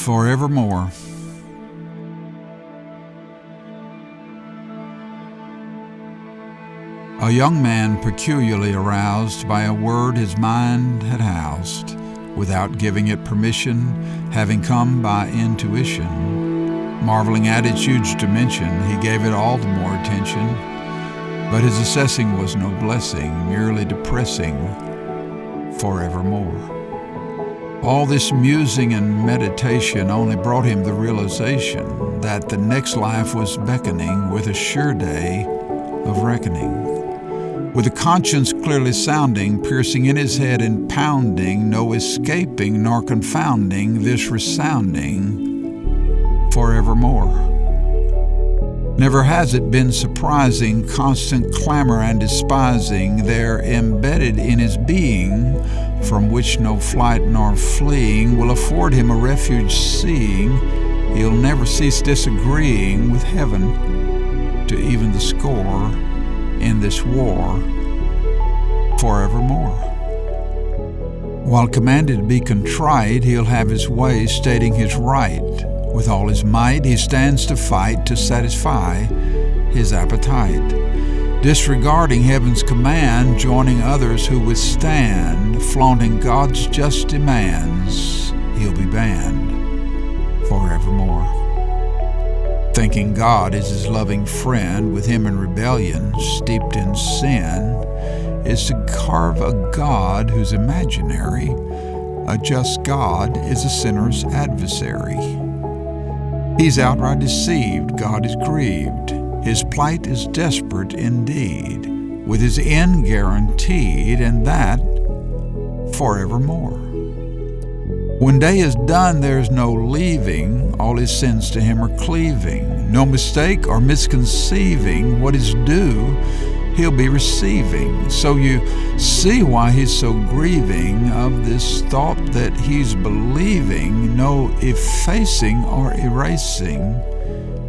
Forevermore. A young man peculiarly aroused by a word his mind had housed, without giving it permission, having come by intuition. Marveling at its huge dimension, he gave it all the more attention. But his assessing was no blessing, merely depressing. Forevermore. All this musing and meditation only brought him the realization that the next life was beckoning with a sure day of reckoning. With a conscience clearly sounding, piercing in his head and pounding, no escaping nor confounding this resounding forevermore. Never has it been surprising, constant clamor and despising there embedded in his being, from which no flight nor fleeing will afford him a refuge seeing. He'll never cease disagreeing with heaven to even the score in this war forevermore. While commanded to be contrite, he'll have his way stating his right. With all his might, he stands to fight to satisfy his appetite. Disregarding heaven's command, joining others who withstand, flaunting God's just demands, he'll be banned forevermore. Thinking God is his loving friend, with him in rebellion, steeped in sin, is to carve a God who's imaginary. A just God is a sinner's adversary. He's outright deceived, God is grieved. His plight is desperate indeed, with his end guaranteed, and that forevermore. When day is done, there's no leaving. All his sins to him are cleaving. No mistake or misconceiving what is due, he'll be receiving. So you see why he's so grieving of this thought that he's believing. No effacing or erasing,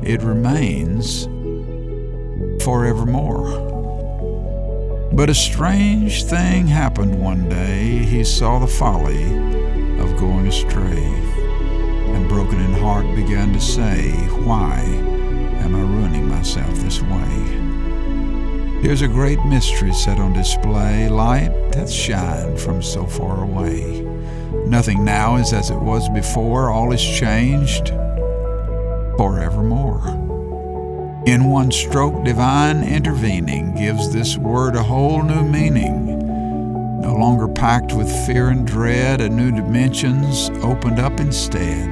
it remains forevermore. But a strange thing happened one day. He saw the folly of going astray, and broken in heart began to say, why am I ruining myself this way? Here's a great mystery set on display, light hath shined from so far away. Nothing now is as it was before, all is changed forevermore. In one stroke divine intervening gives this word a whole new meaning. No longer packed with fear and dread, a new dimensions opened up instead.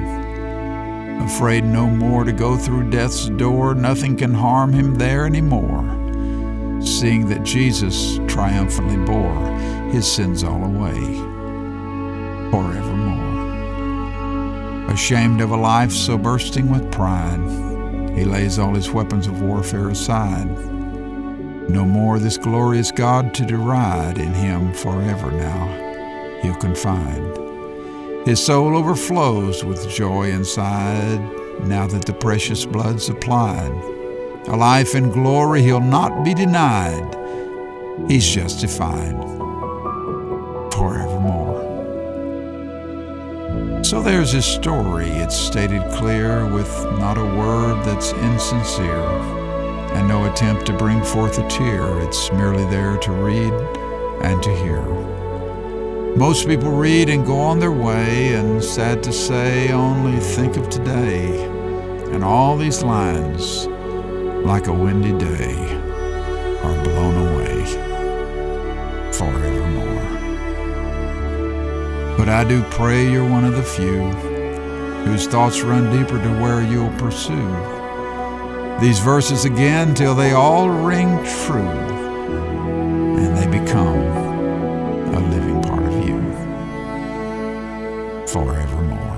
Afraid no more to go through death's door, nothing can harm him there anymore, seeing that Jesus triumphantly bore his sins all away forevermore. Ashamed of a life so bursting with pride, he lays all his weapons of warfare aside. No more this glorious God to deride, in him forever now he'll confide. His soul overflows with joy inside, now that the precious blood's applied. A life in glory he'll not be denied. He's justified forevermore. So there's his story. It's stated clear, with not a word that's insincere, and no attempt to bring forth a tear. It's merely there to read and to hear. Most people read and go on their way, and sad to say, only think of today. And all these lines, like a windy day, are blown away forevermore. But I do pray you're one of the few whose thoughts run deeper to where you'll pursue these verses again till they all ring true and they become a living part of you forevermore.